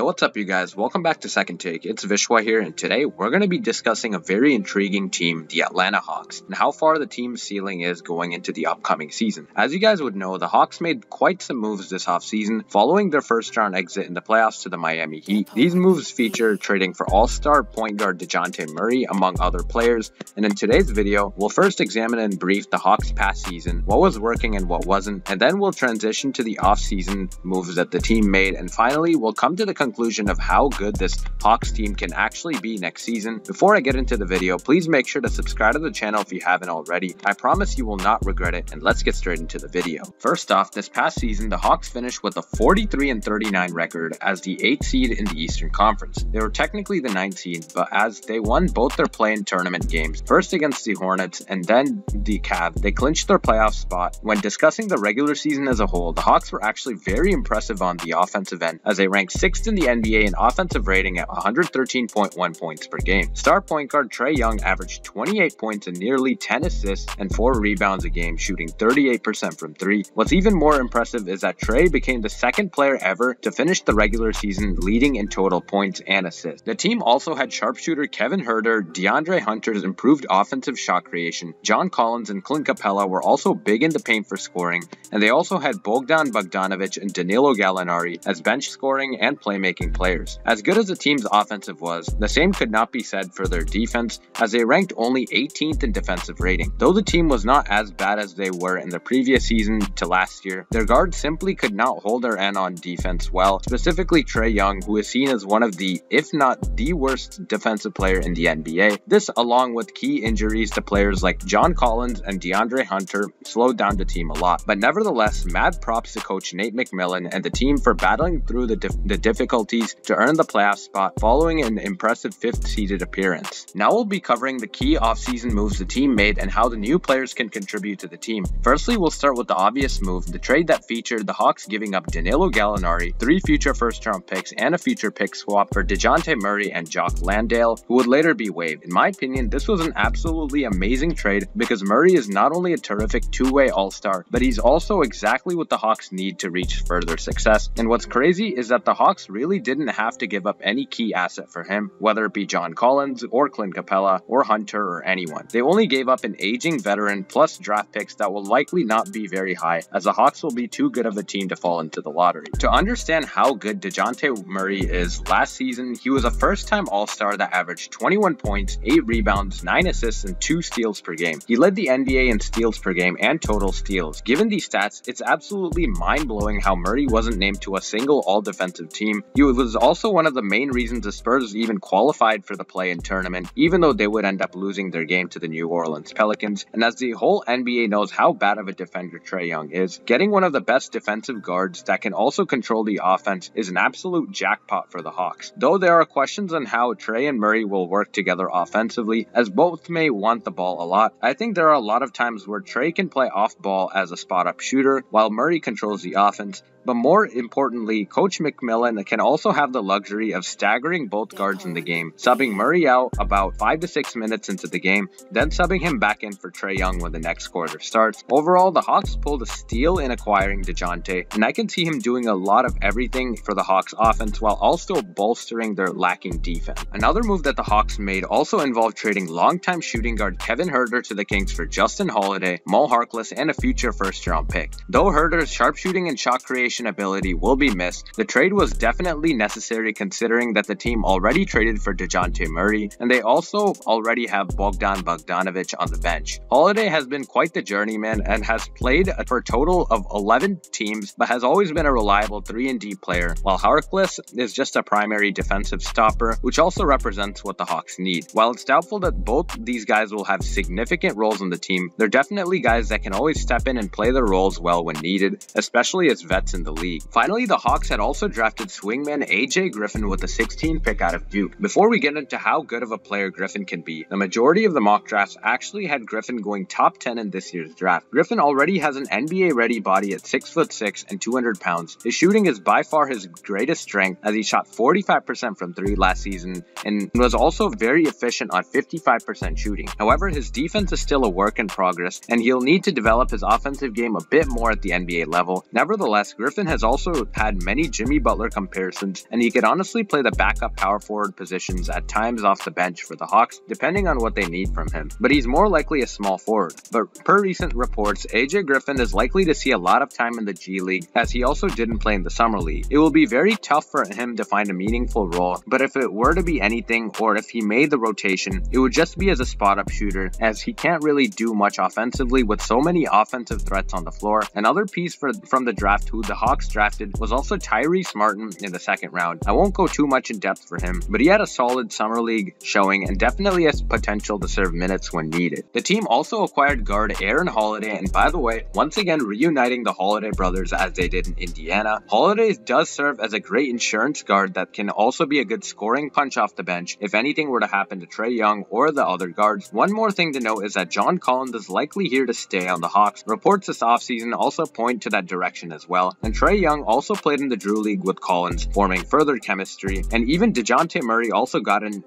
Yo, what's up you guys? Welcome back to Second Take. It's Vishwa here, and today we're going to be discussing a very intriguing team, the Atlanta Hawks, and how far the team's ceiling is going into the upcoming season. As you guys would know, the Hawks made quite some moves this offseason following their first round exit in the playoffs to the Miami Heat. These moves feature trading for all-star point guard Dejounte Murray, among other players, and in today's video, we'll first examine in brief the Hawks' past season, what was working and what wasn't, and then we'll transition to the off-season moves that the team made, and finally, we'll come to the conclusion of how good this Hawks team can actually be next season. Before I get into the video, please make sure to subscribe to the channel if you haven't already. I promise you will not regret it, and let's get straight into the video. First off, this past season, the Hawks finished with a 43-39 record as the 8th seed in the Eastern Conference. They were technically the 9th seed, but as they won both their play-in tournament games, first against the Hornets and then the Cavs, they clinched their playoff spot. When discussing the regular season as a whole, the Hawks were actually very impressive on the offensive end, as they ranked 6th in the NBA in offensive rating at 113.1 points per game. Star point guard Trae Young averaged 28 points and nearly 10 assists and 4 rebounds a game, shooting 38% from 3. What's even more impressive is that Trae became the second player ever to finish the regular season leading in total points and assists. The team also had sharpshooter Kevin Huerter, DeAndre Hunter's improved offensive shot creation, John Collins and Clint Capella were also big in the paint for scoring, and they also had Bogdan Bogdanovic and Danilo Gallinari as bench scoring and playmaking players. As good as the team's offensive was, the same could not be said for their defense, as they ranked only 18th in defensive rating. Though the team was not as bad as they were in the previous season to last year, their guards simply could not hold their end on defense well, specifically Trae Young, who is seen as one of the, if not the worst defensive player in the NBA. This, along with key injuries to players like John Collins and DeAndre Hunter, slowed down the team a lot. But nevertheless, mad props to coach Nate McMillan and the team for battling through the difficulties to earn the playoff spot following an impressive 5th seeded appearance. Now we'll be covering the key offseason moves the team made and how the new players can contribute to the team. Firstly, we'll start with the obvious move, the trade that featured the Hawks giving up Danilo Gallinari, 3 future first-round picks, and a future pick swap for Dejounte Murray and Jock Landale, who would later be waived. In my opinion, this was an absolutely amazing trade because Murray is not only a terrific two-way all-star, but he's also exactly what the Hawks need to reach further success. And what's crazy is that the Hawks really didn't have to give up any key asset for him, whether it be John Collins or Clint Capella or Hunter or anyone. They only gave up an aging veteran plus draft picks that will likely not be very high, as the Hawks will be too good of a team to fall into the lottery. To understand how good Dejounte Murray is, last season he was a first-time all-star that averaged 21 points, 8 rebounds, 9 assists, and 2 steals per game. He led the NBA in steals per game and total steals. Given these stats, it's absolutely mind-blowing how Murray wasn't named to a single all-defensive team. He was also one of the main reasons the Spurs even qualified for the play-in tournament, even though they would end up losing their game to the New Orleans Pelicans. And as the whole NBA knows how bad of a defender Trae Young is, getting one of the best defensive guards that can also control the offense is an absolute jackpot for the Hawks. Though there are questions on how Trae and Murray will work together offensively, as both may want the ball a lot, I think there are a lot of times where Trae can play off ball as a spot-up shooter, while Murray controls the offense. But more importantly, Coach McMillan can also have the luxury of staggering both guards in the game, subbing Murray out about 5 to 6 minutes into the game, then subbing him back in for Trae Young when the next quarter starts. Overall, the Hawks pulled a steal in acquiring Dejounte, and I can see him doing a lot of everything for the Hawks offense while also bolstering their lacking defense. Another move that the Hawks made also involved trading longtime shooting guard Kevin Huerter to the Kings for Justin Holiday, Mo Harkless, and a future first-round pick. Though Huerter's sharpshooting and shot creation ability will be missed, the trade was definitely necessary considering that the team already traded for Dejounte Murray, and they also already have Bogdan Bogdanovic on the bench. Holiday has been quite the journeyman and has played for a total of 11 teams, but has always been a reliable 3-and-D player, while Harkless is just a primary defensive stopper, which also represents what the Hawks need. While it's doubtful that both these guys will have significant roles on the team, they're definitely guys that can always step in and play their roles well when needed, especially as vets in the league. Finally, the Hawks had also drafted swingman AJ Griffin with the 16th pick out of Duke. Before we get into how good of a player Griffin can be, the majority of the mock drafts actually had Griffin going top 10 in this year's draft. Griffin already has an NBA-ready body at 6'6" and 200 pounds. His shooting is by far his greatest strength, as he shot 45% from 3 last season and was also very efficient on 55% shooting. However, his defense is still a work in progress, and he'll need to develop his offensive game a bit more at the NBA level. Nevertheless, Griffin Griffin has also had many Jimmy Butler comparisons, and he could honestly play the backup power forward positions at times off the bench for the Hawks, depending on what they need from him. But he's more likely a small forward. But per recent reports, AJ Griffin is likely to see a lot of time in the G League, as he also didn't play in the Summer League. It will be very tough for him to find a meaningful role, but if it were to be anything, or if he made the rotation, it would just be as a spot-up shooter, as he can't really do much offensively with so many offensive threats on the floor. Another piece from the draft who the Hawks drafted was also Tyrese Martin in the second round. I won't go too much in depth for him, but he had a solid Summer League showing and definitely has potential to serve minutes when needed. The team also acquired guard Aaron Holiday, and by the way, once again reuniting the Holiday brothers as they did in Indiana. Holiday does serve as a great insurance guard that can also be a good scoring punch off the bench if anything were to happen to Trae Young or the other guards. One more thing to note is that John Collins is likely here to stay on the Hawks. Reports this offseason also point to that direction as well, and Trae Young also played in the Drew League with Collins, forming further chemistry, and even Dejounte Murray also got in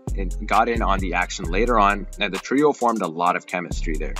on the action later on, and the trio formed a lot of chemistry there.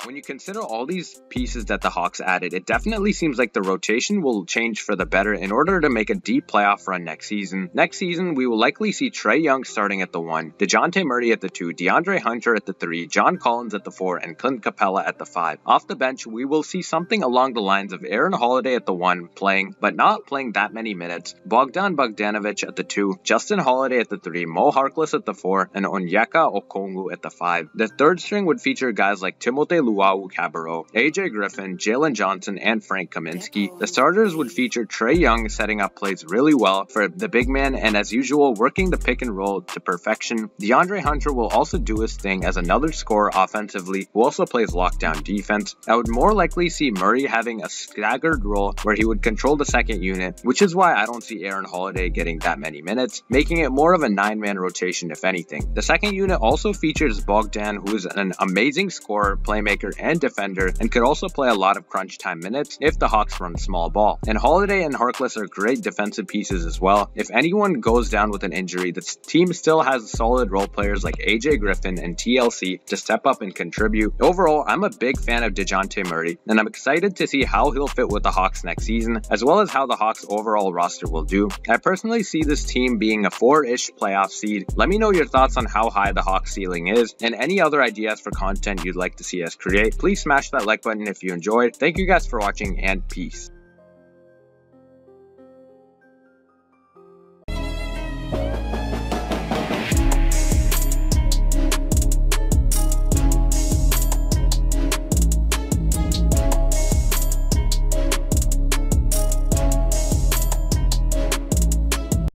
When you consider all these pieces that the Hawks added, it definitely seems like the rotation will change for the better in order to make a deep playoff run next season. Next season, we will likely see Trae Young starting at the 1, Dejounte Murray at the 2, DeAndre Hunter at the 3, John Collins at the 4, and Clint Capella at the 5. Off the bench, we will see something along the lines of Aaron Holiday at the 1 playing, but not playing that many minutes, Bogdan Bogdanovic at the 2, Justin Holiday at the 3, Mo Harkless at the 4, and Onyeka Okongwu at the 5. The third string would feature guys like Timothé Luwawu-Cabarrot, AJ Griffin, Jalen Johnson, and Frank Kaminsky. The starters would feature Trae Young setting up plays really well for the big man and, as usual, working the pick and roll to perfection. DeAndre Hunter will also do his thing as another scorer offensively who also plays lockdown defense. I would more likely see Murray having a staggered role where he would control the second unit, which is why I don't see Aaron Holiday getting that many minutes, making it more of a 9-man rotation if anything. The second unit also features Bogdan, who is an amazing scorer, playmaker, and defender, and could also play a lot of crunch time minutes if the Hawks run small ball. And Holiday and Harkless are great defensive pieces as well. If anyone goes down with an injury, the team still has solid role players like AJ Griffin and TLC to step up and contribute. Overall, I'm a big fan of Dejounte Murray, and I'm excited to see how he'll fit with the Hawks next season, as well as how the Hawks overall roster will do. I personally see this team being a 4-ish playoff seed. Let me know your thoughts on how high the Hawks ceiling is, and any other ideas for content you'd like to see us create. Please smash that like button if you enjoyed. Thank you guys for watching, and peace.